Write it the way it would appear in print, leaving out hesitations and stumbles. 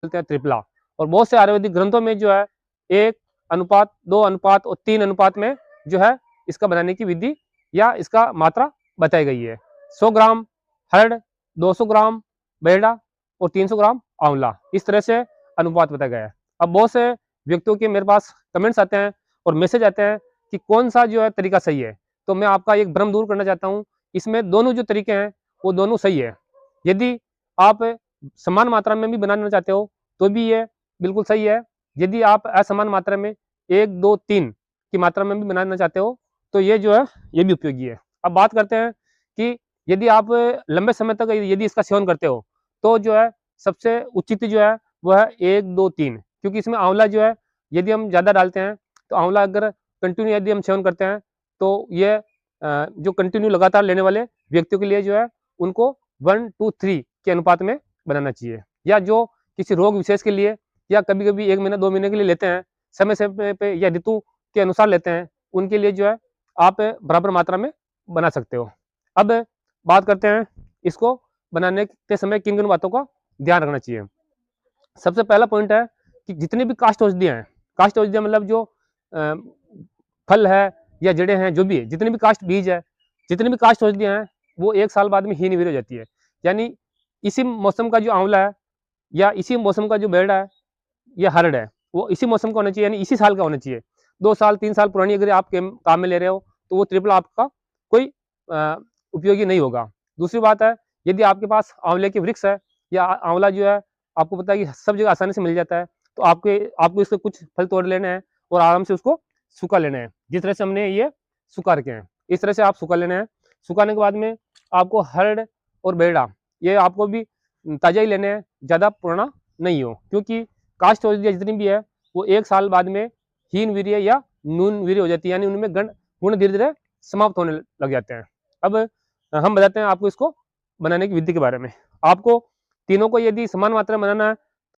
बोलते हैं त्रिफला। और बहुत से आयुर्वेदिक ग्रंथों में जो है 1:2 अनुपात और 3 अनुपात में जो है इसका बनाने की विधि या इसका मात्रा बताई गई है। 100 ग्राम हरड़, 200 ग्राम बेड़ा और 300 ग्राम आंवला, इस तरह से अनुपात बताया गया है। अब बहुत से व्यक्तियों के मेरे पास कमेंट्स आते हैं और मैसेज आते हैं कि कौन सा जो है तरीका सही है। तो मैं आपका एक भ्रम दूर करना चाहता हूँ, इसमें दोनों जो तरीके हैं वो दोनों सही है। यदि आप समान मात्रा में भी बनाना चाहते हो तो भी ये बिल्कुल सही है। यदि आप असमान मात्रा में 1, 2, 3 की मात्रा में भी बनाना चाहते हो तो ये जो है ये भी उपयोगी है। अब बात करते हैं कि यदि आप लंबे समय तक यदि इसका सेवन करते हो तो जो है सबसे उचित जो है वह है 1, 2, 3, क्योंकि इसमें आंवला जो है यदि हम ज़्यादा डालते हैं तो आंवला अगर कंटिन्यू यदि हम सेवन करते हैं तो ये जो कंटिन्यू लगातार लेने वाले व्यक्तियों के लिए जो है उनको 1:3 के अनुपात में बनाना चाहिए। या जो किसी रोग विशेष के लिए या कभी-कभी 1 महीना 2 महीने के लिए लेते हैं, समय-समय पे या ऋतु के अनुसार लेते हैं, उनके लिए जो है आप बराबर मात्रा में बना सकते हो। अब बात करते हैं इसको बनाने के समय किन-किन बातों का ध्यान रखना चाहिए। सबसे पहला पॉइंट है कि जितनी भी काष्ठ औषधियाँ हैं, काष्ठ औषधियाँ मतलब जो अ, फल है या जड़ें हैं, जो भी है, जितने भी काष्ठ बीज है, जितनी भी काष्ठ औषधियाँ हैं, वो 1 साल बाद में हीन-वीर हो जाती है। यानी इसी मौसम का जो आंवला है या इसी मौसम का जो बेड़ा है या हरड़ है, वो इसी मौसम का होना चाहिए, यानी इसी साल का होना चाहिए। 2 साल 3 साल पुरानी अगर आप काम में ले रहे हो तो वो ट्रिपल आपका कोई उपयोगी नहीं होगा। दूसरी बात है, यदि आपके पास आंवले के वृक्ष है या आंवला जो है आपको पता है कि सब जगह आसानी से मिल जाता है, तो आपको इसके कुछ फल तोड़ लेने हैं और आराम से उसको सुखा लेना है। जिस तरह से हमने ये सुखा रखे हैं, इस तरह से आप सुखा लेना है। सुखाने के बाद में आपको हरड़ और बेड़ा ये आपको भी ताज़ा ही लेने हैं, ज़्यादा पुराना नहीं हो, क्योंकि काष्ठ औषधियाँ जितनी भी है वो 1 साल बाद में हीन वीर्य या नून वीर्य हो जाती है, यानी उनमें गुण धीरे-धीरे समाप्त होने लग जाते हैं। अब हम बताते हैं आपको इसको बनाने की विधि के बारे में। आपको तीनों को यदि समान मात्रा में बनाना है